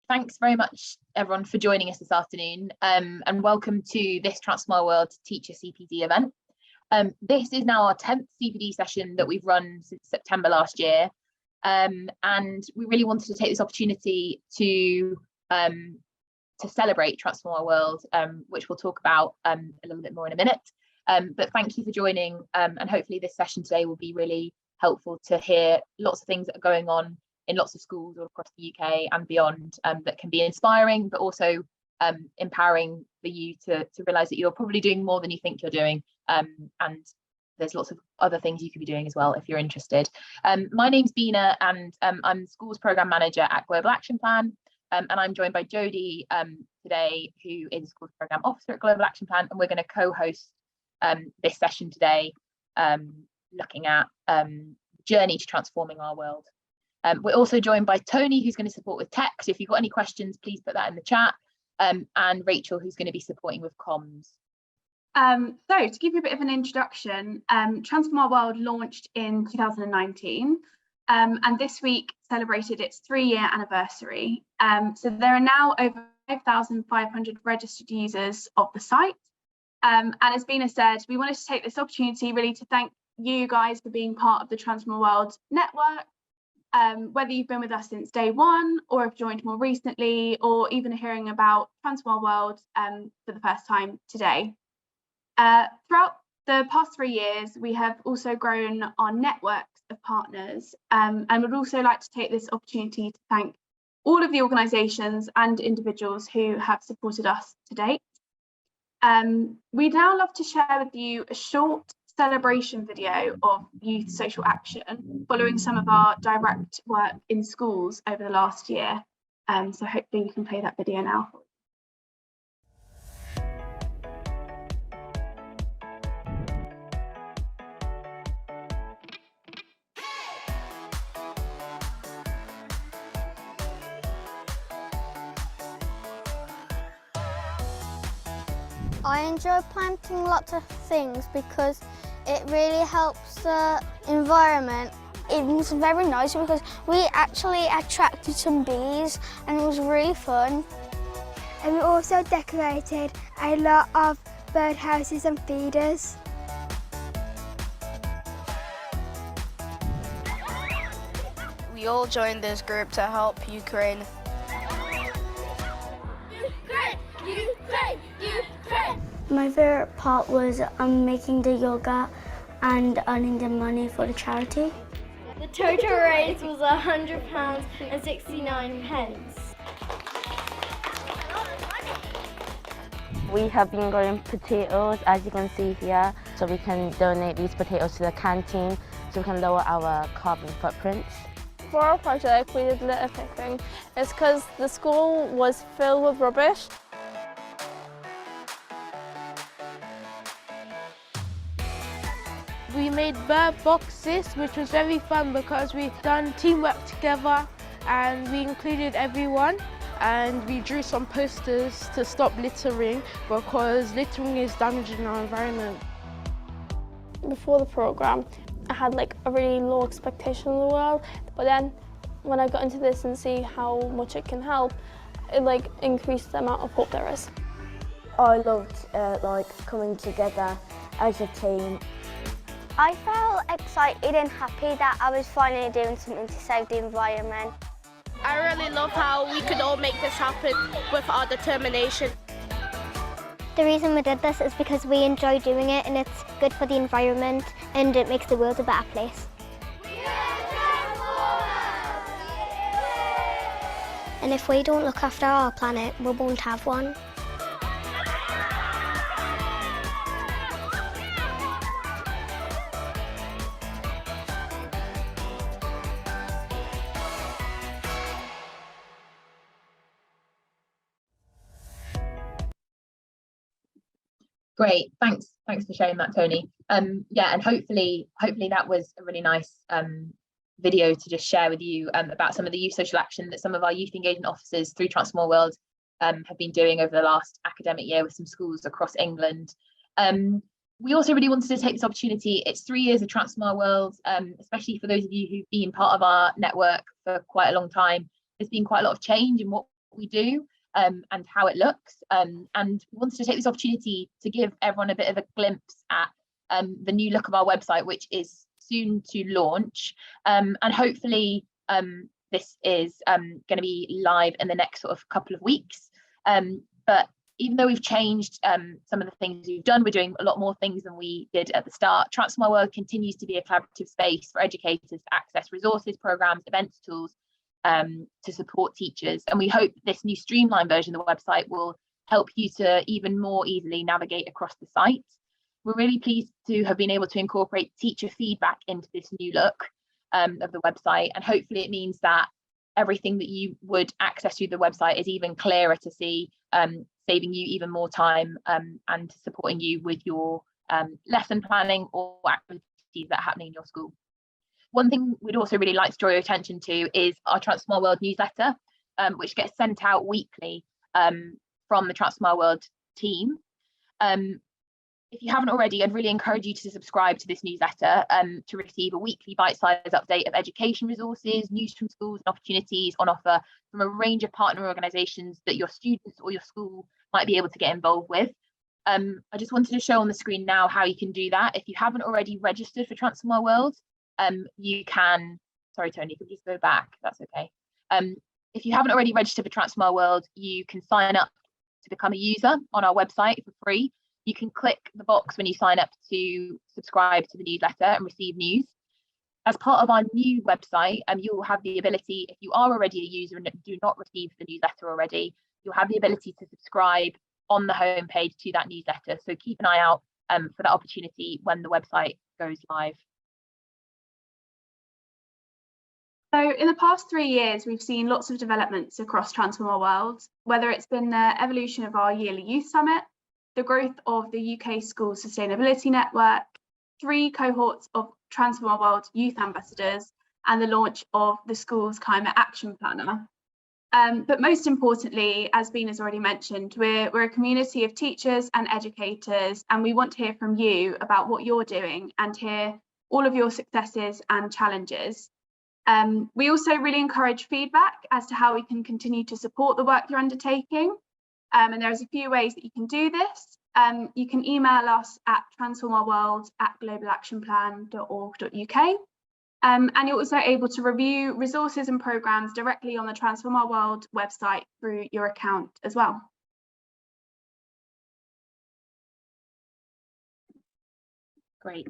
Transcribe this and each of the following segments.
thanks very much everyone for joining us this afternoon, and welcome to this Transform Our World Teacher CPD event. This is now our 10th CPD session that we've run since September last year, and we really wanted to take this opportunity to celebrate Transform Our World, which we'll talk about a little bit more in a minute. But thank you for joining, and hopefully this session today will be really helpful to hear lots of things that are going on in lots of schools all across the UK and beyond, that can be inspiring, but also empowering for you to realise that you're probably doing more than you think you're doing, and there's lots of other things you could be doing as well if you're interested. My name's Bina, and I'm Schools Programme Manager at Global Action Plan, and I'm joined by Jodie today, who is Schools Programme Officer at Global Action Plan, and we're going to co-host this session today, looking at journey to transforming our world. We're also joined by Tony, who's going to support with tech, so if you've got any questions, please put that in the chat, and Rachel, who's going to be supporting with comms. So to give you a bit of an introduction, Transform Our World launched in 2019, and this week celebrated its 3-year anniversary. So there are now over 5,500 registered users of the site, and as Bina said, we wanted to take this opportunity really to thank you guys for being part of the Transform Our World network. Whether you've been with us since day one or have joined more recently, or even hearing about Transform Our World for the first time today. Throughout the past 3 years, we have also grown our networks of partners, and would also like to take this opportunity to thank all of the organisations and individuals who have supported us to date. We'd now love to share with you a short celebration video of youth social action following some of our direct work in schools over the last year. So hopefully we can play that video now. I enjoy planting lots of things because it really helps the environment. It was very nice because we actually attracted some bees and it was really fun. And we also decorated a lot of birdhouses and feeders. We all joined this group to help Ukraine. My favourite part was making the yoga and earning the money for the charity. The total raise was £100 and 69 pence. We have been growing potatoes, as you can see here, so we can donate these potatoes to the canteen so we can lower our carbon footprints. For our project, we did litter picking. It's because the school was filled with rubbish. We made bird boxes, which was very fun because we done teamwork together and we included everyone, and we drew some posters to stop littering because littering is damaging our environment. Before the programme, I had like a really low expectation of the world, but then when I got into this and see how much it can help, it like increased the amount of hope there is. I loved coming together as a team. I felt excited and happy that I was finally doing something to save the environment. I really love how we could all make this happen with our determination. The reason we did this is because we enjoy doing it and it's good for the environment and it makes the world a better place. And if we don't look after our planet, we won't have one. Great, thanks for sharing that, Tony. Yeah, and hopefully that was a really nice video to just share with you about some of the youth social action that some of our youth engagement officers through Transform Our World have been doing over the last academic year with some schools across England. We also really wanted to take this opportunity. It's 3 years of Transform Our World, especially for those of you who've been part of our network for quite a long time. There's been quite a lot of change in what we do and how it looks. And we wanted to take this opportunity to give everyone a bit of a glimpse at the new look of our website, which is soon to launch. And hopefully this is going to be live in the next sort of couple of weeks. But even though we've changed some of the things we've done, we're doing a lot more things than we did at the start. Transform Our World continues to be a collaborative space for educators to access resources, programs, events, tools to support teachers. And we hope this new streamlined version of the website will help you to even more easily navigate across the site. We're really pleased to have been able to incorporate teacher feedback into this new look of the website. And hopefully it means that everything that you would access through the website is even clearer to see, saving you even more time and supporting you with your lesson planning or activities that are happening in your school. One thing we'd also really like to draw your attention to is our Transform Our World newsletter, which gets sent out weekly from the Transform Our World team. If you haven't already, I'd really encourage you to subscribe to this newsletter to receive a weekly bite-sized update of education resources, news from schools and opportunities on offer from a range of partner organisations that your students or your school might be able to get involved with. I just wanted to show on the screen now how you can do that. If you haven't already registered for Transform Our World, you can, sorry Tony, could you just go back? That's okay. If you haven't already registered for Transform Our World, you can sign up to become a user on our website for free. You can click the box when you sign up to subscribe to the newsletter and receive news. As part of our new website, you will have the ability, if you are already a user and do not receive the newsletter already, you'll have the ability to subscribe on the homepage to that newsletter. So keep an eye out for that opportunity when the website goes live. So in the past 3 years, we've seen lots of developments across Transform Our World, whether it's been the evolution of our yearly youth summit, the growth of the UK School Sustainability Network, 3 cohorts of Transform Our World youth ambassadors, and the launch of the school's climate action planner. But most importantly, as Bean has already mentioned, we're a community of teachers and educators, and we want to hear from you about what you're doing and hear all of your successes and challenges. We also really encourage feedback as to how we can continue to support the work you're undertaking. And there's a few ways that you can do this. You can email us at transformourworld@globalactionplan.org.uk. And you're also able to review resources and programmes directly on the Transform Our World website through your account as well. Great.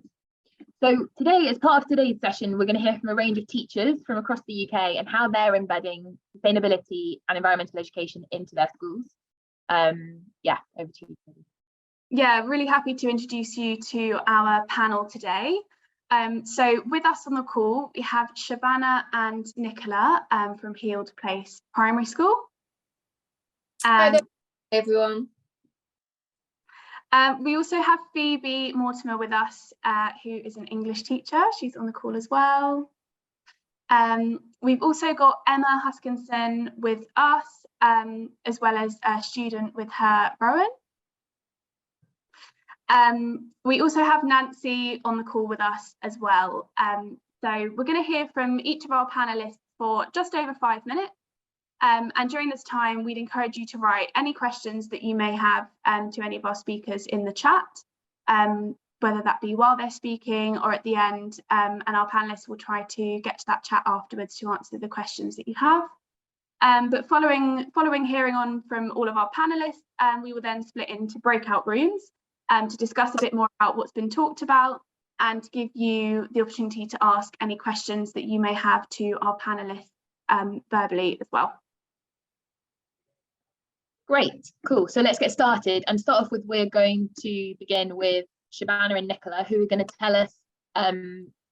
So today, as part of today's session, we're going to hear from a range of teachers from across the UK and how they're embedding sustainability and environmental education into their schools. Yeah, over to you. Yeah, really happy to introduce you to our panel today. So with us on the call, we have Shabana and Nicola from Heald Place Primary School. Hi there, everyone. We also have Phoebe Mortimer with us, who is an English teacher. She's on the call as well. We've also got Emma Huskinson with us, as well as a student with her, Rowan. We also have Nancy on the call with us as well. So we're going to hear from each of our panelists for just over 5 minutes. And during this time, we'd encourage you to write any questions that you may have to any of our speakers in the chat, whether that be while they're speaking or at the end, and our panelists will try to get to that chat afterwards to answer the questions that you have. But following hearing on from all of our panelists, we will then split into breakout rooms to discuss a bit more about what's been talked about and to give you the opportunity to ask any questions that you may have to our panelists verbally as well. Great, cool. So let's get started and start off with, we're going to begin with Shabana and Nicola, who are going to tell us a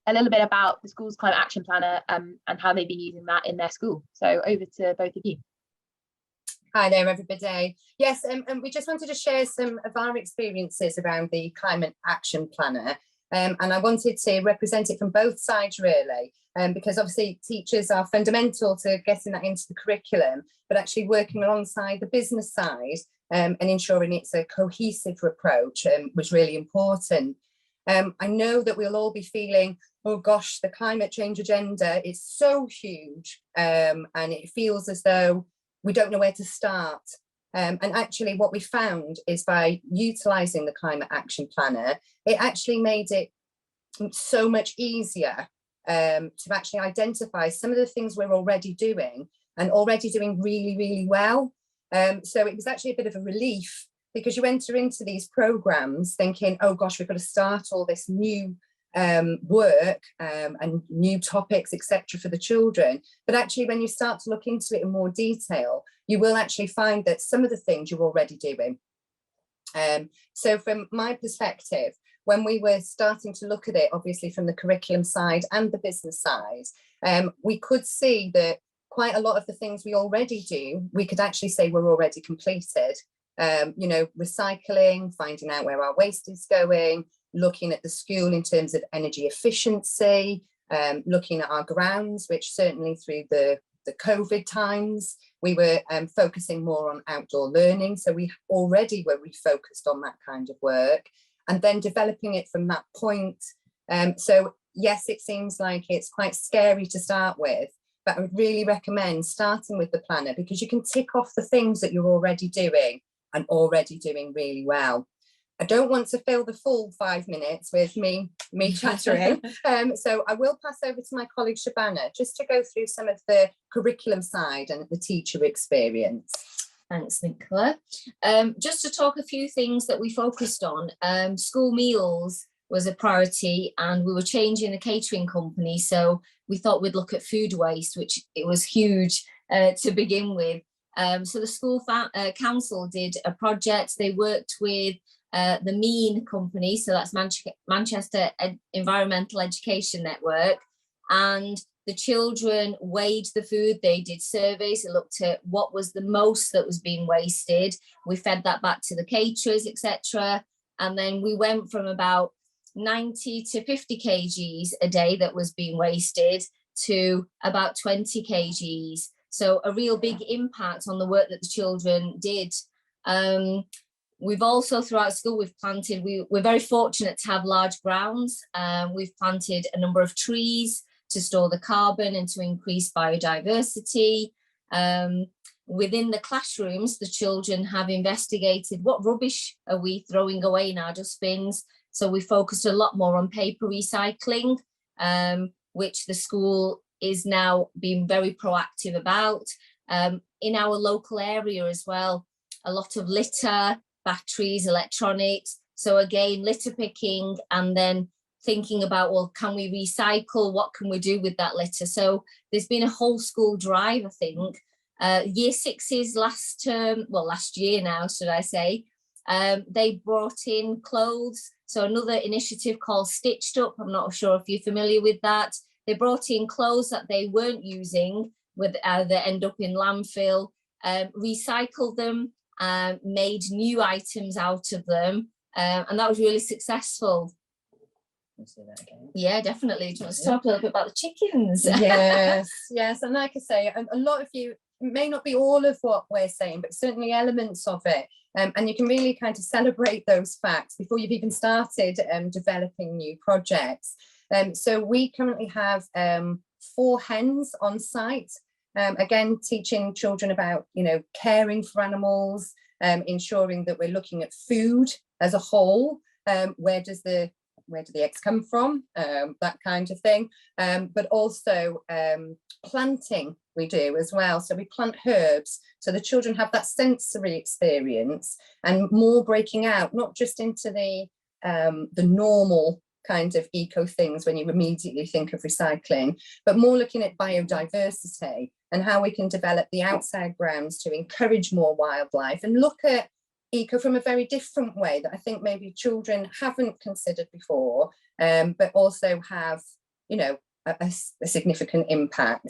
little bit about the school's climate action planner and how they've been using that in their school. So over to both of you. Hi there, everybody. Yes, and we just wanted to share some of our experiences around the climate action planner. And I wanted to represent it from both sides, really, because obviously teachers are fundamental to getting that into the curriculum, but actually working alongside the business side and ensuring it's a cohesive approach was really important. I know that we'll all be feeling, oh gosh, the climate change agenda is so huge, and it feels as though we don't know where to start. And actually what we found is by utilising the Climate Action Planner, it actually made it so much easier to actually identify some of the things we're already doing and already doing really, really well. So it was actually a bit of a relief, because you enter into these programmes thinking, oh gosh, we've got to start all this new work and new topics, etc. for the children. But actually, when you start to look into it in more detail, you will actually find that some of the things you're already doing. So from my perspective, when we were starting to look at it, obviously from the curriculum side and the business side, we could see that quite a lot of the things we already do, we could actually say we're already completed. You know, recycling, finding out where our waste is going, looking at the school in terms of energy efficiency, looking at our grounds, which certainly through the COVID times, we were focusing more on outdoor learning. So we already were refocused on that kind of work, and then developing it from that point. So yes, it seems like it's quite scary to start with, but I would really recommend starting with the planner, because you can tick off the things that you're already doing and already doing really well. I don't want to fill the full 5 minutes with me chattering. So I will pass over to my colleague Shabana just to go through some of the curriculum side and the teacher experience. Thanks, Nicola. Just to talk a few things that we focused on, school meals was a priority, and we were changing the catering company. So we thought we'd look at food waste, which it was huge to begin with. So the school council did a project. They worked with the MEAN company, so that's Manchester Environmental Education Network, and the children weighed the food. They did surveys. They looked at what was the most that was being wasted. We fed that back to the caterers, etc. And then we went from about 90 to 50 kgs a day that was being wasted to about 20 kgs. So a real big impact on the work that the children did. We've also, throughout school, we've planted, we're very fortunate to have large grounds. We've planted a number of trees to store the carbon and to increase biodiversity. Within the classrooms, the children have investigated what rubbish are we throwing away in our dustbins. So we focused a lot more on paper recycling, which the school is now being very proactive about. In our local area as well, a lot of litter, batteries, electronics. So again, litter picking, and then thinking about, well, can we recycle? What can we do with that litter? So there's been a whole school drive, I think. Year sixes last year now, should I say, they brought in clothes. So another initiative called Stitched Up, I'm not sure if you're familiar with that. They brought in clothes that they weren't using, that end up in landfill, recycled them, made new items out of them, and that was really successful. Say that again. Yeah, definitely. Do you want to talk a little bit about the chickens? Yes, yes. And like I say, a lot of you, it may not be all of what we're saying, but certainly elements of it. And you can really kind of celebrate those facts before you've even started developing new projects. So we currently have 4 hens on site. Again, teaching children about, caring for animals, ensuring that we're looking at food as a whole. Where do the eggs come from? That kind of thing. But also planting we do as well. So we plant herbs, so the children have that sensory experience, and more breaking out, not just into the normal kind of eco things when you immediately think of recycling, but more looking at biodiversity and how we can develop the outside grounds to encourage more wildlife, and look at eco from a very different way that I think maybe children haven't considered before, but also have, a significant impact.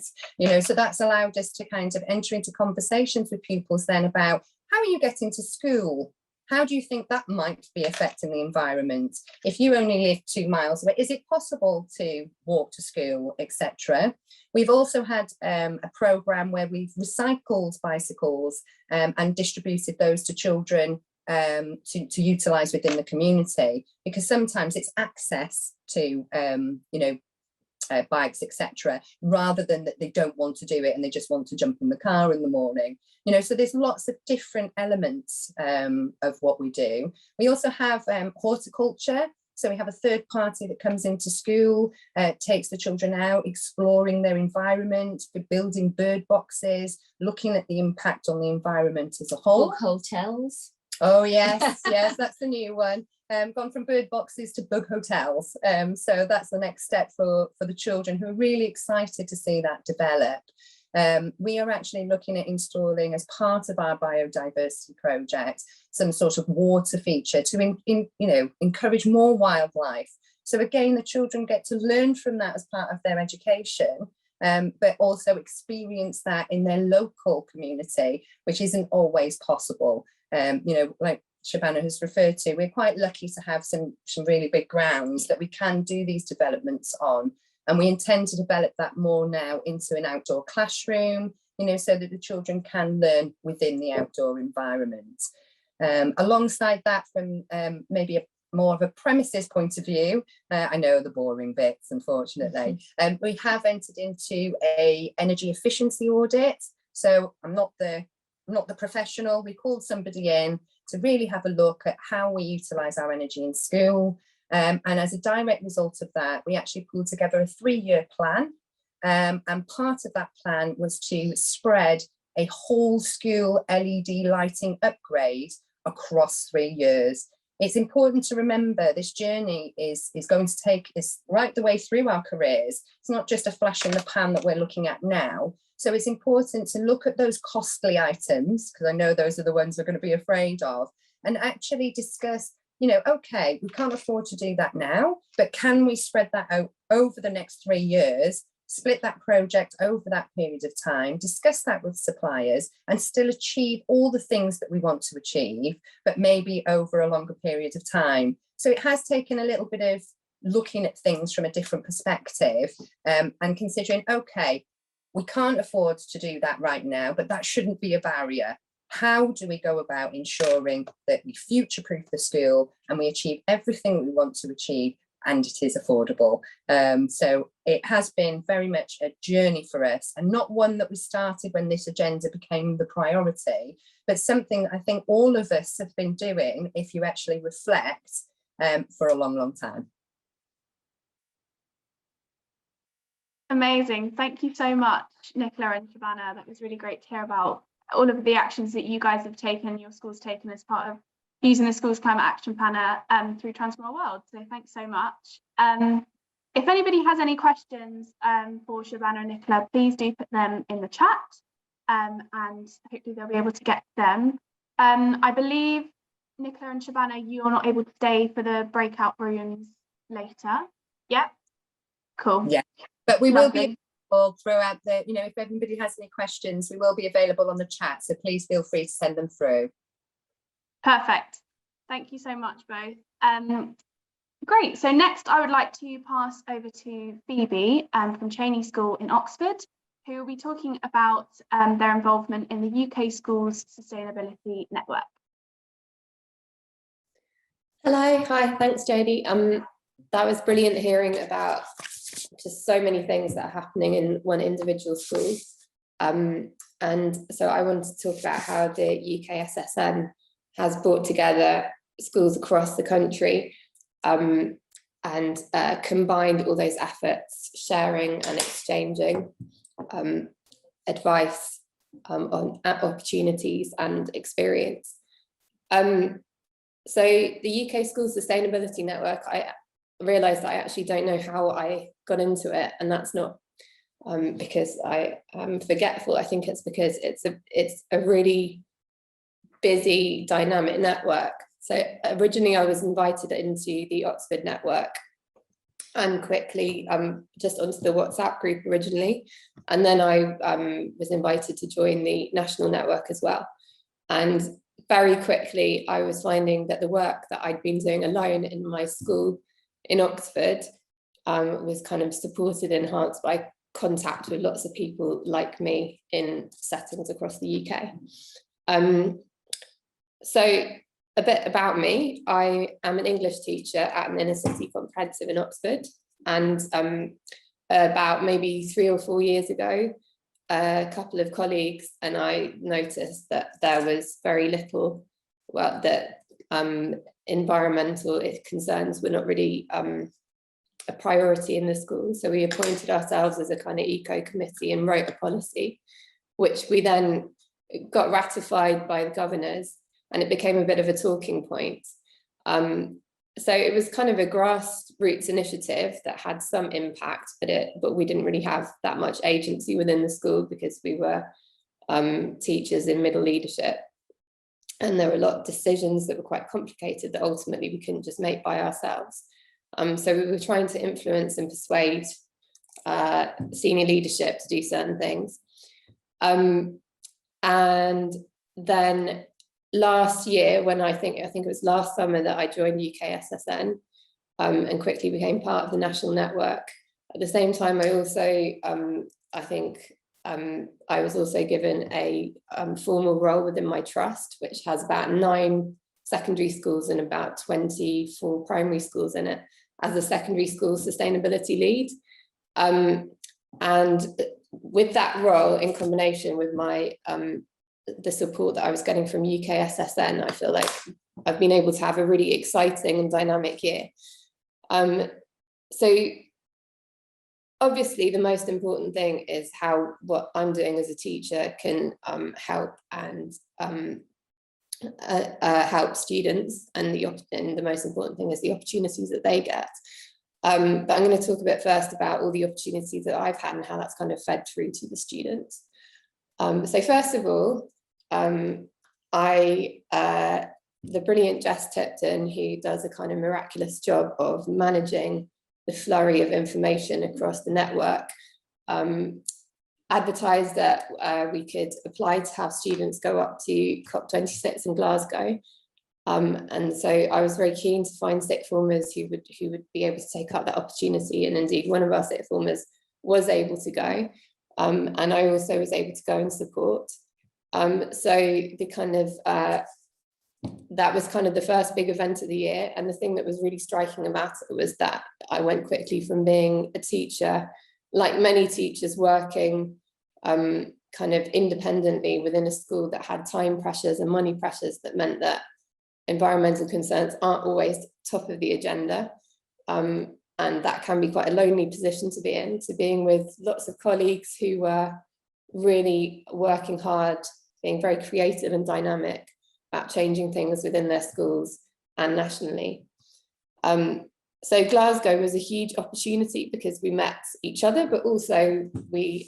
So that's allowed us to kind of enter into conversations with pupils then about, how are you getting to school? How do you think that might be affecting the environment? If you only live 2 miles away, is it possible to walk to school, etc.? We've also had a programme where we've recycled bicycles and distributed those to children to utilise within the community, because sometimes it's access to, bikes, etc., rather than that they don't want to do it and they just want to jump in the car in the morning. You know, so there's lots of different elements of what we do. We also have horticulture. So we have a third party that comes into school, takes the children out, exploring their environment, building bird boxes, looking at the impact on the environment as a whole. Bug hotels. Oh yes, yes, that's the new one. Gone from bird boxes to bug hotels. So that's the next step for the children, who are really excited to see that develop. We are actually looking at installing, as part of our biodiversity project, some sort of water feature to encourage more wildlife. So again, the children get to learn from that as part of their education, but also experience that in their local community, which isn't always possible. Like Shabana has referred to, we're quite lucky to have some really big grounds that we can do these developments on. And we intend to develop that more now into an outdoor classroom, so that the children can learn within the outdoor environment. Alongside that, from maybe more of a premises point of view, I know the boring bits, unfortunately, we have entered into a energy efficiency audit. So I'm not the professional. We called somebody in to really have a look at how we utilise our energy in school. And as a direct result of that, we actually pulled together a 3-year plan. And part of that plan was to spread a whole school LED lighting upgrade across 3 years. It's important to remember this journey is going to take us right the way through our careers. It's not just a flash in the pan that we're looking at now. So it's important to look at those costly items, because I know those are the ones we're going to be afraid of, and actually discuss, okay, we can't afford to do that now, but can we spread that out over the next 3 years, split that project over that period of time, discuss that with suppliers, and still achieve all the things that we want to achieve, but maybe over a longer period of time. So it has taken a little bit of looking at things from a different perspective, and considering, okay, we can't afford to do that right now, but that shouldn't be a barrier. How do we go about ensuring that we future-proof the school and we achieve everything we want to achieve, and it is affordable? So it has been very much a journey for us, and not one that we started when this agenda became the priority, but something I think all of us have been doing, if you actually reflect, for a long, long time. Amazing. Thank you so much, Nicola and Shabana. That was really great to hear about all of the actions that you guys have taken, your school's taken as part of using the school's climate action planner through Transform Our World. So thanks so much. If anybody has any questions for Shabana and Nicola, please do put them in the chat, and hopefully they'll be able to get them. I believe, Nicola and Shabana, you're not able to stay for the breakout rooms later. Yeah, cool. Yeah, but we will be available throughout the, if anybody has any questions, we will be available on the chat, so please feel free to send them through. Perfect. Thank you so much, both. Great. So next, I would like to pass over to Phoebe from Cheney School in Oxford, who will be talking about their involvement in the UK Schools Sustainability Network. Hello. Hi. Thanks, Jodie. That was brilliant hearing about just so many things that are happening in one individual school. And so I wanted to talk about how the UK SSN has brought together schools across the country and combined all those efforts, sharing and exchanging advice on opportunities and experience. So the UK Schools Sustainability Network, I realised that I actually don't know how I got into it, and that's not because I am forgetful. I think it's because it's a really busy, dynamic network. So originally I was invited into the Oxford network and quickly just onto the WhatsApp group originally. And then I was invited to join the national network as well. And very quickly I was finding that the work that I'd been doing alone in my school in Oxford was kind of supported, enhanced by contact with lots of people like me in settings across the UK. So a bit about me. I am an English teacher at an inner city comprehensive in Oxford, and about maybe 3 or 4 years ago, a couple of colleagues and I noticed that there was very little, well, that environmental concerns were not really a priority in the school. So we appointed ourselves as a kind of eco committee and wrote a policy, which we then got ratified by the governors, and it became a bit of a talking point. So it was kind of a grassroots initiative that had some impact, but we didn't really have that much agency within the school because we were teachers in middle leadership. And there were a lot of decisions that were quite complicated that ultimately we couldn't just make by ourselves. So we were trying to influence and persuade senior leadership to do certain things. And then last year, when I think it was last summer that I joined UKSSN and quickly became part of the national network. At the same time, I also, I was also given a formal role within my trust, which has about 9 secondary schools and about 24 primary schools in it, as a secondary school sustainability lead. And with that role, in combination with my the support that I was getting from UKSSN, I feel like I've been able to have a really exciting and dynamic year. So obviously the most important thing is how what I'm doing as a teacher can help and help students, and the most important thing is the opportunities that they get. But I'm going to talk a bit first about all the opportunities that I've had and how that's kind of fed through to the students. So first of all, the brilliant Jess Tipton, who does a kind of miraculous job of managing the flurry of information across the network, advertised that we could apply to have students go up to COP26 in Glasgow. And so I was very keen to find sixth formers who would be able to take up that opportunity, and indeed one of our sixth formers was able to go, and I also was able to go and support. So the kind of that was kind of the first big event of the year, and the thing that was really striking about it was that I went quickly from being a teacher, like many teachers, working kind of independently within a school that had time pressures and money pressures that meant that environmental concerns aren't always top of the agenda, and that can be quite a lonely position to be in, to being with lots of colleagues who were really working hard, being very creative and dynamic about changing things within their schools and nationally. So Glasgow was a huge opportunity because we met each other, but also we,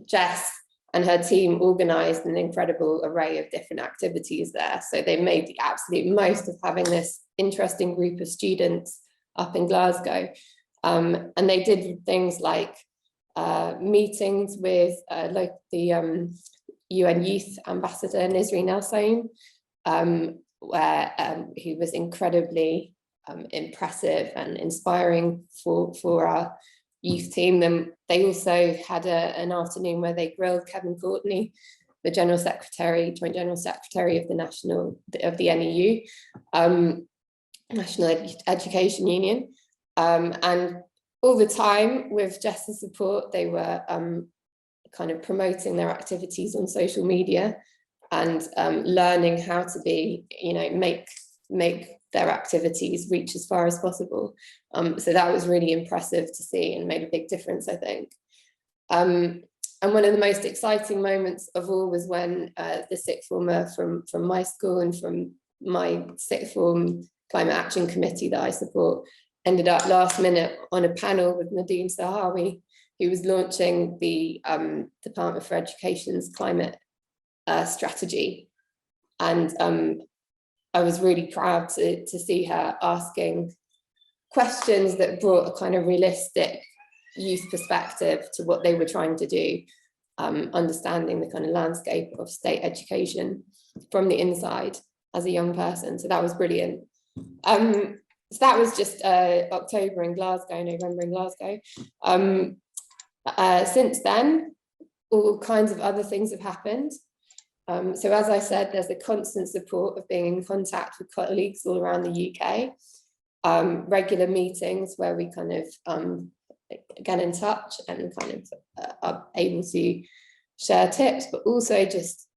Jess and her team organised an incredible array of different activities there. So they made the absolute most of having this interesting group of students up in Glasgow. And they did things like meetings with the UN Youth Ambassador Nisreen Elsaim, where he was incredibly impressive and inspiring for our youth team. Then they also had an afternoon where they grilled Kevin Courtney, the Joint General Secretary of the NEU, National Education Union, and all the time with Jess's support, they were kind of promoting their activities on social media and learning how to be, make their activities reach as far as possible. So that was really impressive to see and made a big difference, I think. And one of the most exciting moments of all was when the sixth former from my school and from my sixth form climate action committee that I support ended up last minute on a panel with Nadine Zahawi, who was launching the Department for Education's climate strategy. And I was really proud to see her asking questions that brought a kind of realistic youth perspective to what they were trying to do, understanding the kind of landscape of state education from the inside as a young person. So that was brilliant. So that was just October in Glasgow, November in Glasgow. Since then, all kinds of other things have happened. So as I said, there's a constant support of being in contact with colleagues all around the UK. regular meetings where we kind of get in touch and kind of are able to share tips, but also just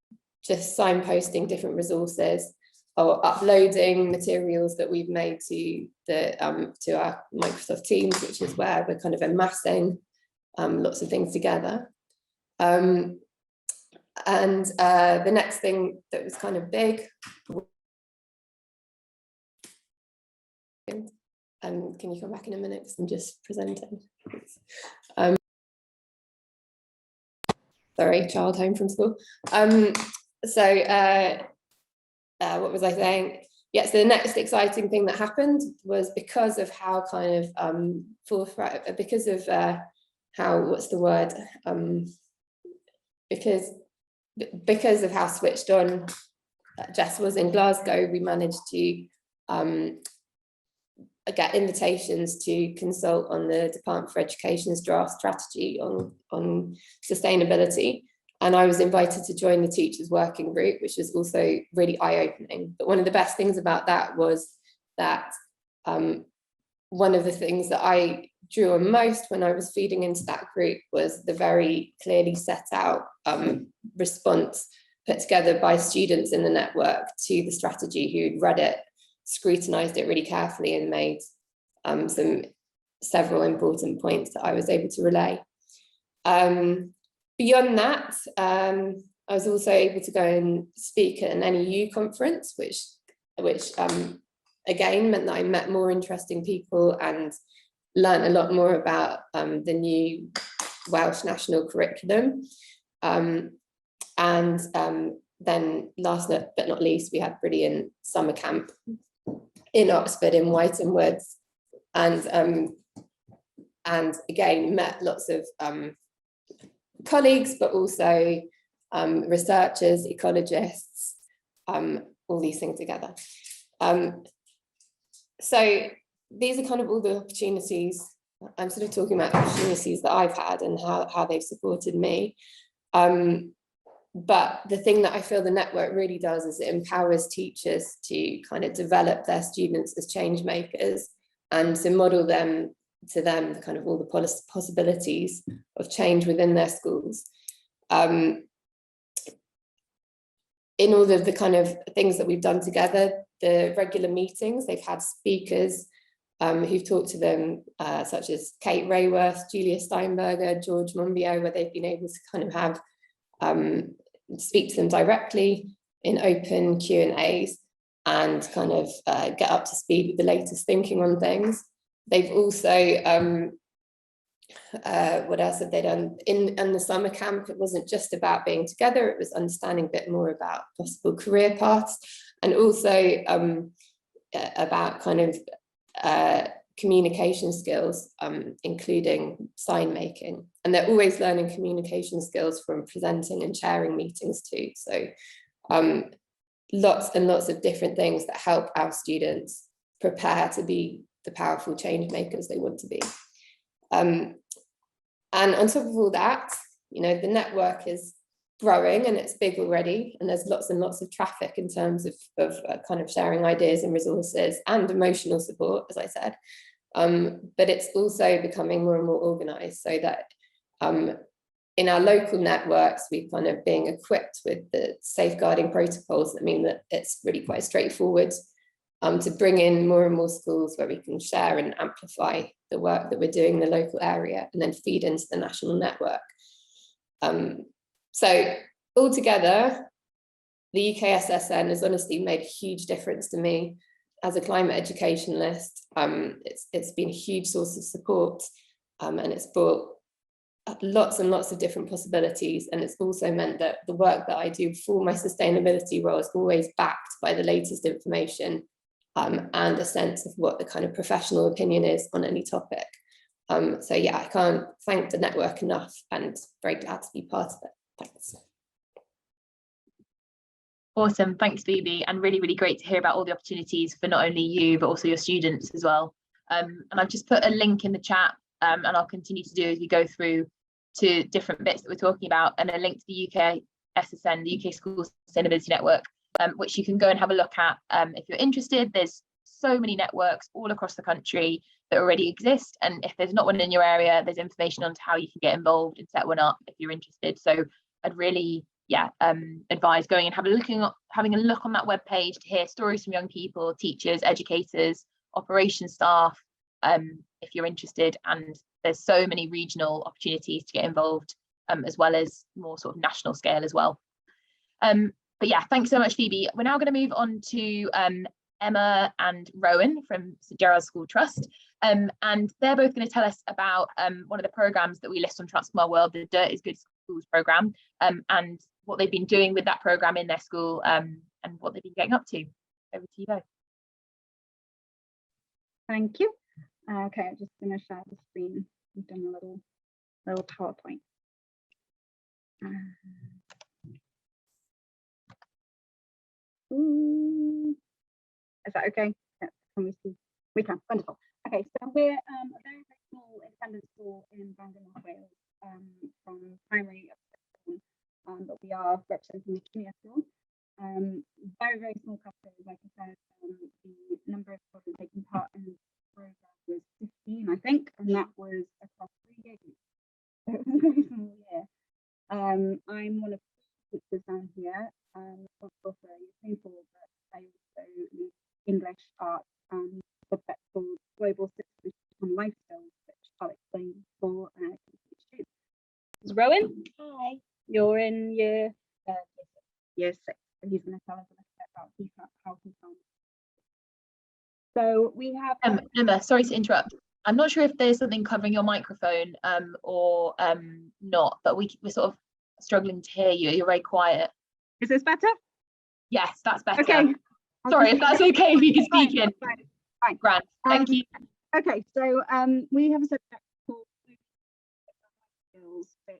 signposting different resources or uploading materials that we've made to our Microsoft Teams, which is where we're kind of amassing lots of things together. And the next thing that was kind of big, and can you come back in a minute because I'm just presenting. Sorry, child home from school. What was I saying? Yeah, so the next exciting thing that happened was because of how kind of because of how, what's the word? Because of how switched on Jess was in Glasgow, we managed to get invitations to consult on the Department for Education's draft strategy on sustainability. And I was invited to join the teachers working group, which was also really eye-opening. But one of the best things about that was that one of the things that I drew on most when I was feeding into that group was the very clearly set out response put together by students in the network to the strategy who'd read it, scrutinised it really carefully and made several important points that I was able to relay. Beyond that, I was also able to go and speak at an NEU conference, which again meant that I met more interesting people and learned a lot more about the new Welsh national curriculum. Then last but not least, we had brilliant summer camp in Oxford in Whiton Woods, and again met lots of colleagues, but also researchers, ecologists, all these things together. So these are kind of all the opportunities. I'm sort of talking about opportunities that I've had and how they've supported me. But the thing that I feel the network really does is it empowers teachers to kind of develop their students as change makers and to model to them kind of all the possibilities of change within their schools. In all of the kind of things that we've done together, the regular meetings, they've had speakers who've talked to them, such as Kate Rayworth, Julia Steinberger, George Monbiot, where they've been able to kind of have speak to them directly in open Q&As and kind of get up to speed with the latest thinking on things. They've also, what else have they done? In the summer camp, it wasn't just about being together, it was understanding a bit more about possible career paths and also about kind of communication skills, including sign making. And they're always learning communication skills from presenting and chairing meetings too. So lots and lots of different things that help our students prepare to be the powerful change makers they want to be. And on top of all that, you know, the network is growing and it's big already, and there's lots and lots of traffic in terms of kind of sharing ideas and resources and emotional support, as I said. But it's also becoming more and more organised, so that in our local networks, we're kind of being equipped with the safeguarding protocols that mean that it's really quite straightforward to bring in more and more schools where we can share and amplify the work that we're doing in the local area and then feed into the national network. So altogether, the UKSSN has honestly made a huge difference to me as a climate educationalist. It's been a huge source of support, and it's brought lots and lots of different possibilities. And it's also meant that the work that I do for my sustainability role is always backed by the latest information and a sense of what the kind of professional opinion is on any topic. So yeah, I can't thank the network enough, and very glad to be part of it. Thanks. Awesome, thanks Phoebe, and really, really great to hear about all the opportunities for not only you, but also your students as well. And I've just put a link in the chat, and I'll continue to do as we go through to different bits that we're talking about, and a link to the UKSSN, the UK School Sustainability Network, which you can go and have a look at if you're interested. There's so many networks all across the country that already exist, and if there's not one in your area, there's information on how you can get involved and set one up if you're interested. So I'd really advise going and having a look on that webpage to hear stories from young people, teachers, educators, operations staff, if you're interested. And there's so many regional opportunities to get involved, as well as more sort of national scale as well. But yeah, thanks so much, Phoebe. We're now going to move on to Emma and Rowan from St Gerard's School Trust, and they're both going to tell us about one of the programmes that we list on Transform Our World, the Dirt is Good Schools programme, and what they've been doing with that programme in their school, and what they've been getting up to. Over to you both. Thank you. Okay, I'm just going to share the screen. We've done a little PowerPoint. Is that okay? Yeah, can we see? We can. Wonderful. Okay, so we're a very, very small independent school in Bangor, North Wales, from primary up to second, but we are representing the junior school. Very, very small classes. Like I said, the number of children taking part in the program was 15, I think, and that was across 3 years. So it was a very small year. I'm one of the teachers down here, responsible for European Four, but I also lead English, art, and subject called Global Citizenship and Life Skills, which I'll explain for students. This is Rowan. Hi. You're in year 6. So he's going to tell us a little bit about how he found it. So we have Emma, sorry to interrupt. I'm not sure if there's something covering your microphone or not, but we're sort of struggling to hear you. You're very quiet. Is this better? Yes, that's better. Okay. Sorry, if that's okay, we can speak in. Fine. Grant, thank you. Okay, so we have a subject called skills, which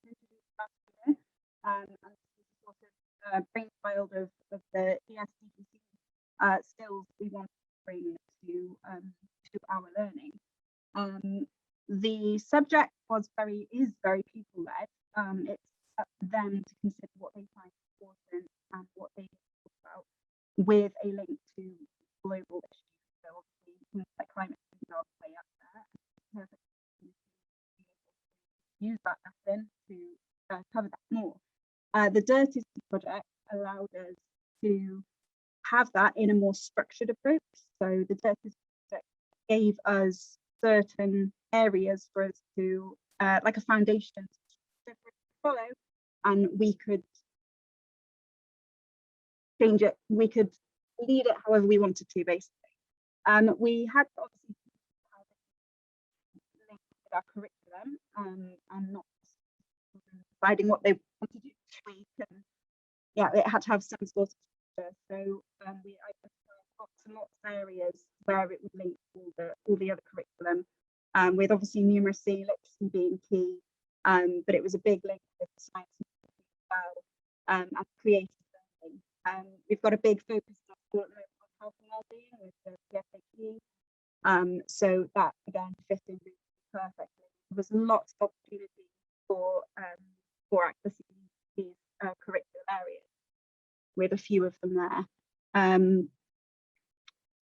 introduced last year, and this is sort of brainchild of the ESDPC skills we want to bring to our learning. The subject is very people led. It's up to them to consider what they find important and what they talk about, with a link to global issues. So obviously things like climate change are way up there. Use that lesson to cover that more. The Dirt is Good project allowed us to have that in a more structured approach. So the Dirt is Good project gave us certain areas for us to, like a foundation to follow, and we could change it. We could lead it however we wanted to, basically. We had to obviously link with our curriculum, and not deciding what they wanted to do each week. And yeah, it had to have some sort of structure. So we identified lots and lots of areas where it would link all the other curriculum, with obviously numeracy, literacy being key, but it was a big link with science as well, and creative learning. We've got a big focus on health and wellbeing with the FAQ, so that again fit in really perfectly. There was lots of opportunity for accessing these curricular areas, with a few of them there.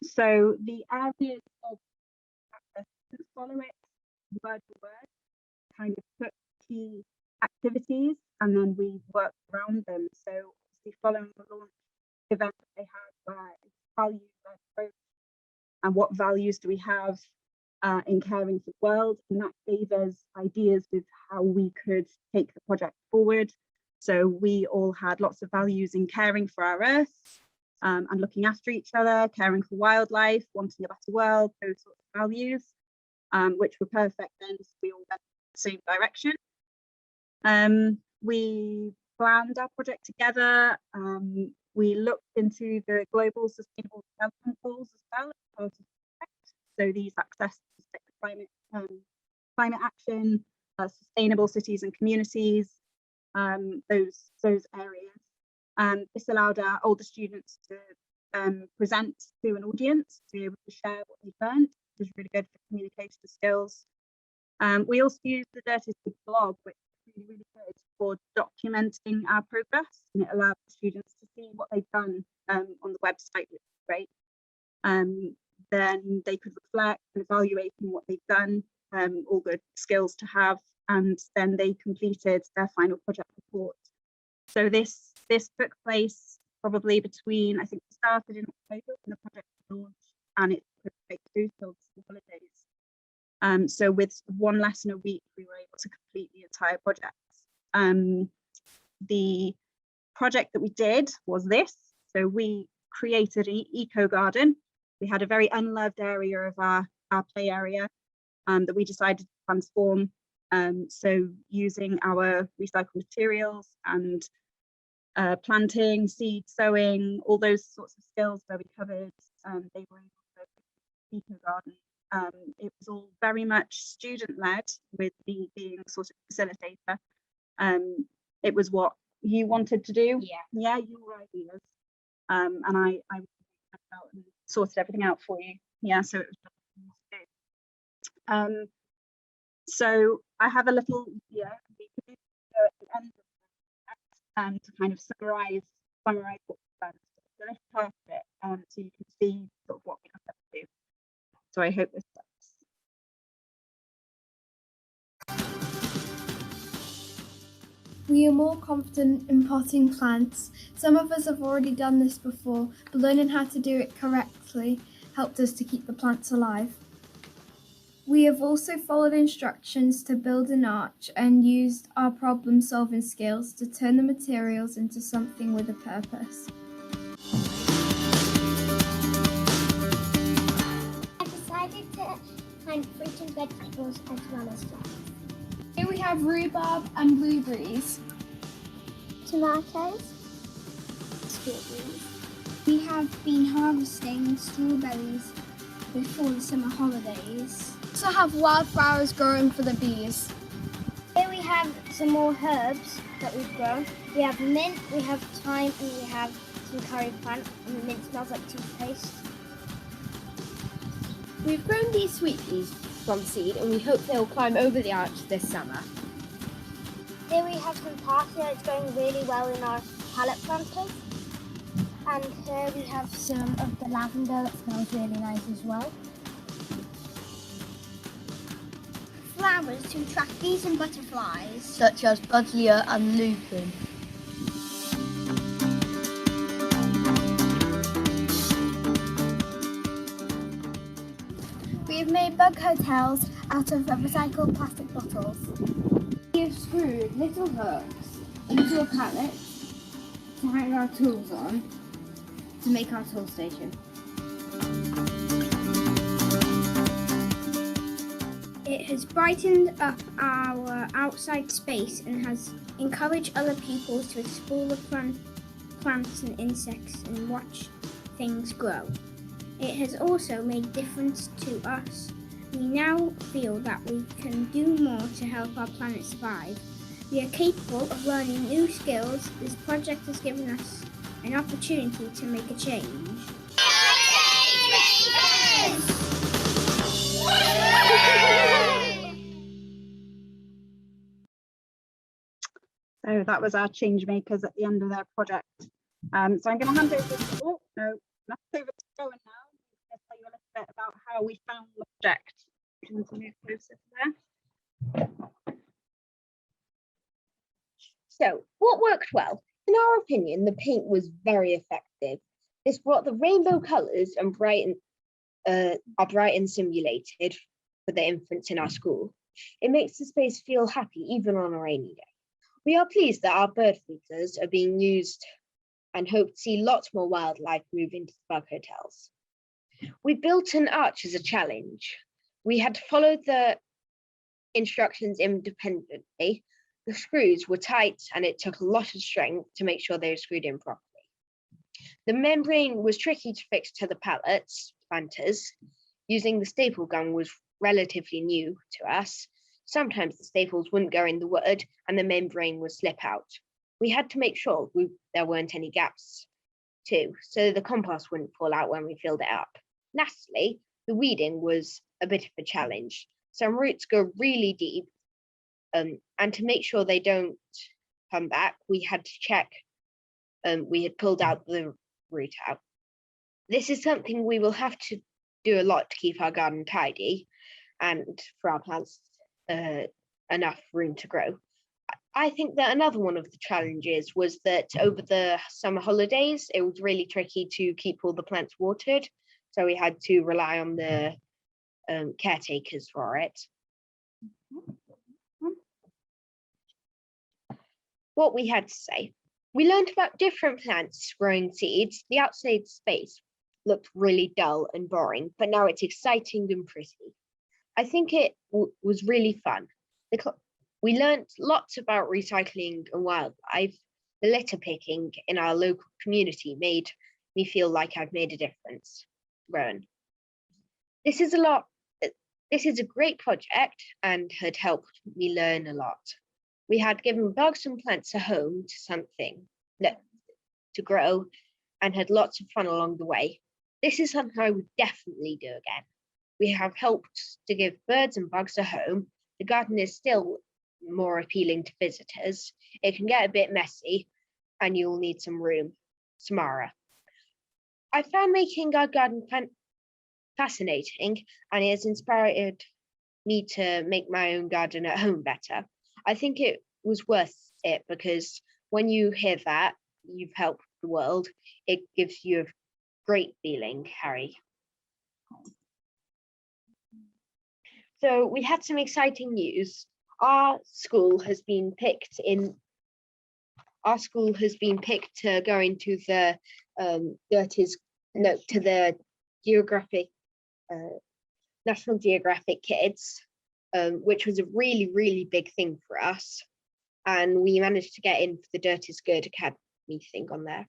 So the areas of access, follow it word for word, kind of put key activities, and then we work around them. So obviously following the launch event that they had, where it's values-led approach, and what values do we have in caring for the world, and that gave us ideas with how we could take the project forward. So we all had lots of values in caring for our earth, and looking after each other, caring for wildlife, wanting a better world, those sorts of values, which were perfect then, so we all went in the same direction. We planned our project together. We looked into the global sustainable development goals as well as part of the project. So these access to climate action, sustainable cities and communities, those areas. This allowed our older students to present to an audience, to be able to share what they learned, which was really good for communication skills. We also used the Dirt is Good blog, which is really good for documenting our progress, and it allowed the students to see what they've done on the website, which is great. then they could reflect and evaluate on what they've done, all good skills to have, and then they completed their final project report. So this took place probably between, I think it started in October when the project launched, and it could take through till the holidays. So with one lesson a week, we were able to complete the entire project. The project that we did was this. So we created an eco garden. We had a very unloved area of our play area that we decided to transform. So using our recycled materials and planting, seed sowing, all those sorts of skills where we covered, they were able to eco garden. It was all very much student led, with me being sort of facilitator. It was what you wanted to do. Yeah, your ideas. And I went out and sorted everything out for you. Yeah, so it was so I have a little we could do at the end of that, to kind of summarize what we've done. So let's part of it, so you can see sort of what we have to do. So I hope this works. We are more confident in potting plants. Some of us have already done this before, but learning how to do it correctly helped us to keep the plants alive. We have also followed instructions to build an arch and used our problem-solving skills to turn the materials into something with a purpose. I decided to plant fruit and vegetables as well as flowers. Here we have rhubarb and blueberries. Tomatoes. Strawberries. We have been harvesting strawberries before the summer holidays. We also have wildflowers growing for the bees. Here we have some more herbs that we've grown. We have mint, we have thyme, and we have some curry plant, and the mint smells like toothpaste. We've grown these sweet peas from seed, and we hope they'll climb over the arch this summer. Here we have some parsley that's going really well in our pallet planters. And here we have some of the lavender that smells really nice as well. Flowers to attract bees and butterflies, such as buddleia and lupin. We have made bug hotels out of recycled plastic bottles. We have screwed little hooks into a pallet to hang our tools on to make our tool station. It has brightened up our outside space and has encouraged other pupils to explore the plants and insects and watch things grow. It has also made a difference to us. We now feel that we can do more to help our planet survive. We are capable of learning new skills. This project has given us an opportunity to make a change. So that was our change makers at the end of their project. So I'm going to hand over to Rowan now. I'm going to tell you a little bit about how we found the project. Do you want to move closer to there? So, what worked well? In our opinion, the paint was very effective. This brought the rainbow colours and are bright and simulated for the infants in our school. It makes the space feel happy even on a rainy day. We are pleased that our bird feeders are being used and hope to see lots more wildlife move into the bug hotels. We built an arch as a challenge. We had to follow the instructions independently. The screws were tight and it took a lot of strength to make sure they were screwed in properly. The membrane was tricky to fix to the pallets, planters. Using the staple gun was relatively new to us. Sometimes the staples wouldn't go in the wood and the membrane would slip out. We had to make sure there weren't any gaps too, so the compost wouldn't fall out when we filled it up. Lastly, the weeding was a bit of a challenge. Some roots go really deep, and to make sure they don't come back, we had to check we had pulled out the root out. This is something we will have to do a lot to keep our garden tidy and for our plants enough room to grow. I think that another one of the challenges was that over the summer holidays, it was really tricky to keep all the plants watered. So we had to rely on the caretakers for it. What we had to say. We learned about different plants growing seeds. The outside space looked really dull and boring, but now it's exciting and pretty. I think it was really fun. We learned lots about recycling and wildlife. The litter picking in our local community made me feel like I've made a difference. Rowan. This is a great project and had helped me learn a lot. We had given bugs and plants a home to grow and had lots of fun along the way. This is something I would definitely do again. We have helped to give birds and bugs a home. The garden is still more appealing to visitors. It can get a bit messy and you'll need some room. Samara. I found making our garden fascinating and it has inspired me to make my own garden at home better. I think it was worth it because when you hear that you've helped the world, it gives you a great feeling, Harry. So we had some exciting news. Our school has been picked to go into the National Geographic Kids, which was a really, really big thing for us. And we managed to get in for the Dirt is Good Academy thing on there.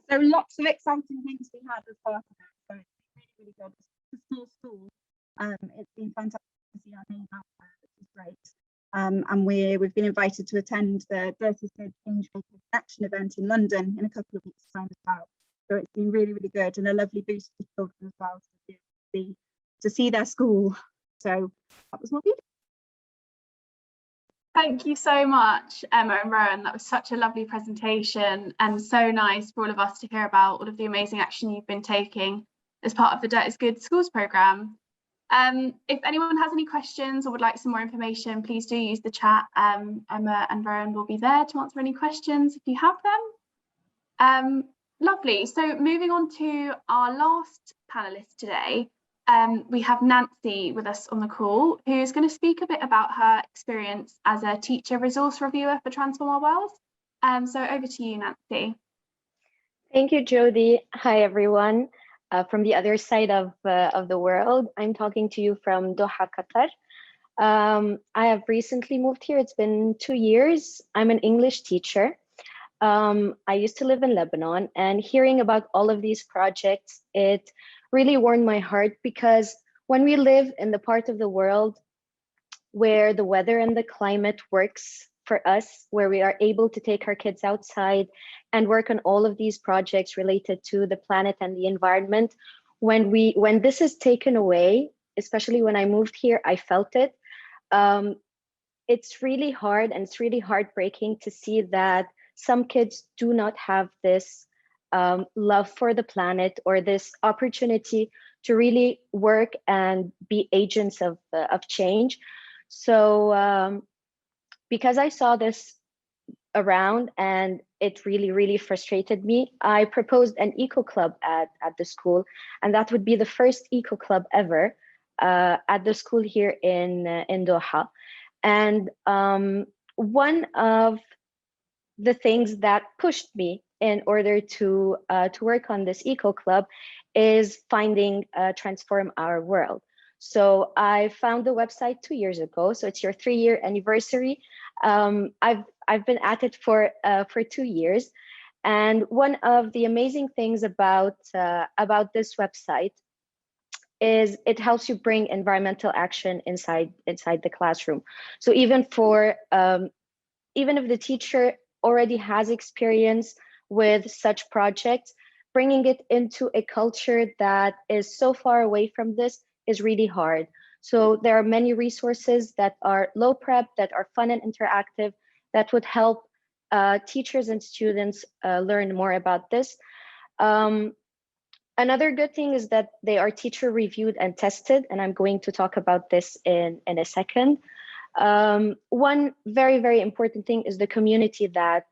So lots of exciting things we had as part of it. So it's really, really good. It's a small school. It's been fantastic to see our name out there, which is great. And we've been invited to attend the Dirt is Good Change Maker Action event in London in a couple of weeks' time as well. So it's been really, really good and a lovely boost for children as well to see their school. So that was what we did. Thank you so much, Emma and Rowan. That was such a lovely presentation and so nice for all of us to hear about all of the amazing action you've been taking as part of the Dirt is Good Schools programme. If anyone has any questions or would like some more information, please do use the chat. Emma and Rowan will be there to answer any questions if you have them. Lovely. So moving on to our last panelist today, we have Nancy with us on the call, who's going to speak a bit about her experience as a teacher resource reviewer for Transform Our World. So over to you, Nancy. Thank you, Jodie. Hi, everyone. From the other side of the world, I'm talking to you from Doha, Qatar. I have recently moved here. It's been 2 years. I'm an English teacher. I used to live in Lebanon, and hearing about all of these projects, it really warmed my heart, because when we live in the part of the world where the weather and the climate works for us, where we are able to take our kids outside and work on all of these projects related to the planet and the environment, when this is taken away, especially when I moved here, I felt it. It's really hard, and it's really heartbreaking to see that some kids do not have this love for the planet or this opportunity to really work and be agents of change. So because I saw this around and it really, really frustrated me, I proposed an eco club at the school, and that would be the first eco club ever at the school here in Doha. And one of the things that pushed me in order to work on this eco club is finding Transform Our World. So I found the website 2 years ago. So it's your 3-year anniversary. I've been at it for 2 years, and one of the amazing things about this website is it helps you bring environmental action inside the classroom. So even if the teacher already has experience with such projects, bringing it into a culture that is so far away from this is really hard. So there are many resources that are low prep, that are fun and interactive, that would help teachers and students learn more about this. Another good thing is that they are teacher reviewed and tested, and I'm going to talk about this in a second. One very, very important thing is the community that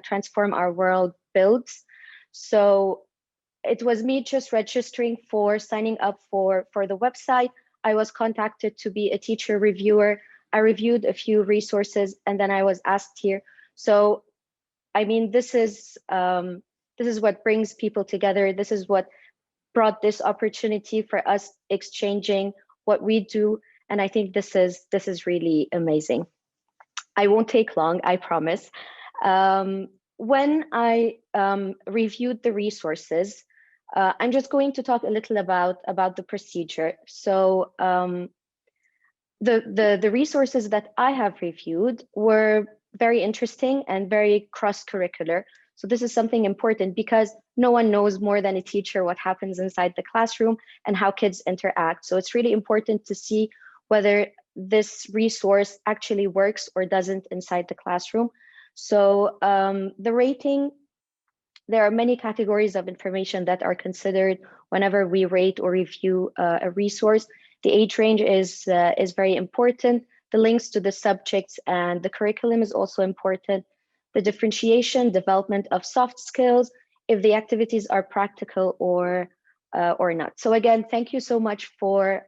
Transform Our World builds. So it was me just registering for signing up for the website. I was contacted to be a teacher reviewer. I reviewed a few resources and then I was asked here. So, I mean, this is what brings people together. This is what brought this opportunity for us exchanging what we do. And I think this is really amazing. I won't take long, I promise. When I reviewed the resources, I'm just going to talk a little about the procedure. So the resources that I have reviewed were very interesting and very cross-curricular. So this is something important because no one knows more than a teacher what happens inside the classroom and how kids interact. So it's really important to see whether this resource actually works or doesn't inside the classroom. So the rating, there are many categories of information that are considered whenever we rate or review a resource. The age range is very important. The links to the subjects and the curriculum is also important. The differentiation, development of soft skills, if the activities are practical or not. So again, thank you so much for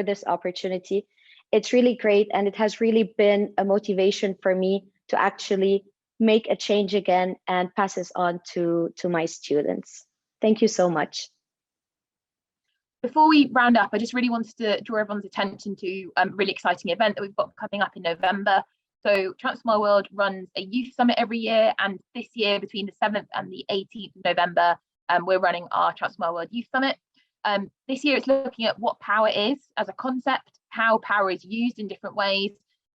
this opportunity. It's really great, and it has really been a motivation for me to actually make a change again and pass this on to my students. Thank you so much. Before we round up, I just really wanted to draw everyone's attention to a really exciting event that we've got coming up in November. So Transform Our World runs a youth summit every year, and this year between the 7th and the 18th of November, we're running our Transform Our World Youth Summit. This year it's looking at what power is as a concept, how power is used in different ways,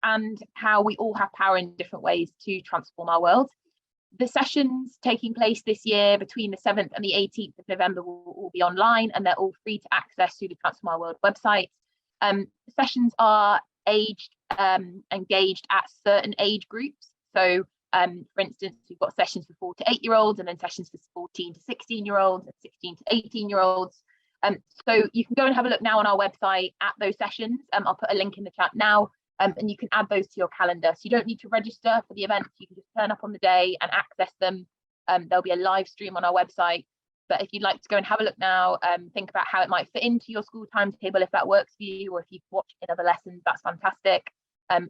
and how we all have power in different ways to transform our world. The sessions taking place this year between the 7th and the 18th of November will all be online, and they're all free to access through the Transform Our World website. Sessions are engaged at certain age groups. So for instance, we've got sessions for 4 to 8-year-olds, and then sessions for 14 to 16-year-olds and 16 to 18-year-olds. So you can go and have a look now on our website at those sessions. I'll put a link in the chat now, and you can add those to your calendar. So you don't need to register for the events. You can just turn up on the day and access them. There'll be a live stream on our website. But if you'd like to go and have a look now, think about how it might fit into your school timetable, if that works for you, or if you've watched in other lessons, that's fantastic.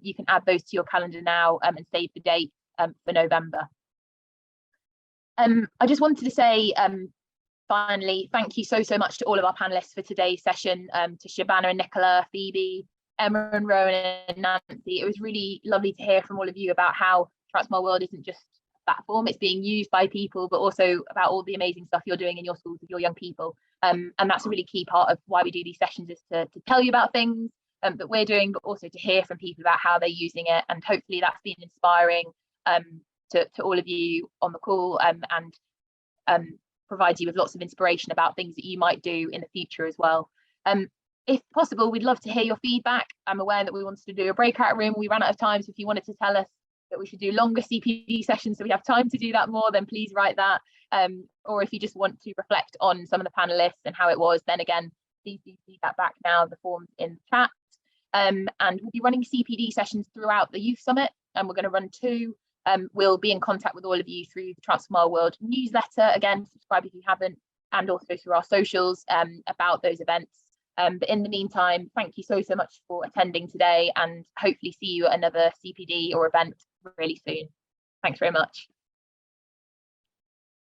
You can add those to your calendar now and save the date for November. I just wanted to say, finally, thank you so much to all of our panelists for today's session, to Shabana and Nicola, Phoebe, Emma and Rowan and Nancy. It was really lovely to hear from all of you about how Transform Our World isn't just a platform, it's being used by people, but also about all the amazing stuff you're doing in your schools with your young people. And that's a really key part of why we do these sessions, is to tell you about things that we're doing, but also to hear from people about how they're using it. And hopefully that's been inspiring to all of you on the call, and provides you with lots of inspiration about things that you might do in the future as well. If possible, we'd love to hear your feedback. I'm aware that we wanted to do a breakout room. We ran out of time, so if you wanted to tell us that we should do longer CPD sessions so we have time to do that more, then please write that. Or if you just want to reflect on some of the panelists and how it was, then again, please do feed that back now, the forms in the chat. And we'll be running CPD sessions throughout the Youth Summit, and we're going to run 2. We'll be in contact with all of you through the Transform Our World newsletter. Again, subscribe if you haven't, and also through our socials about those events. But in the meantime, thank you so much for attending today, and hopefully see you at another CPD or event really soon. Thanks very much.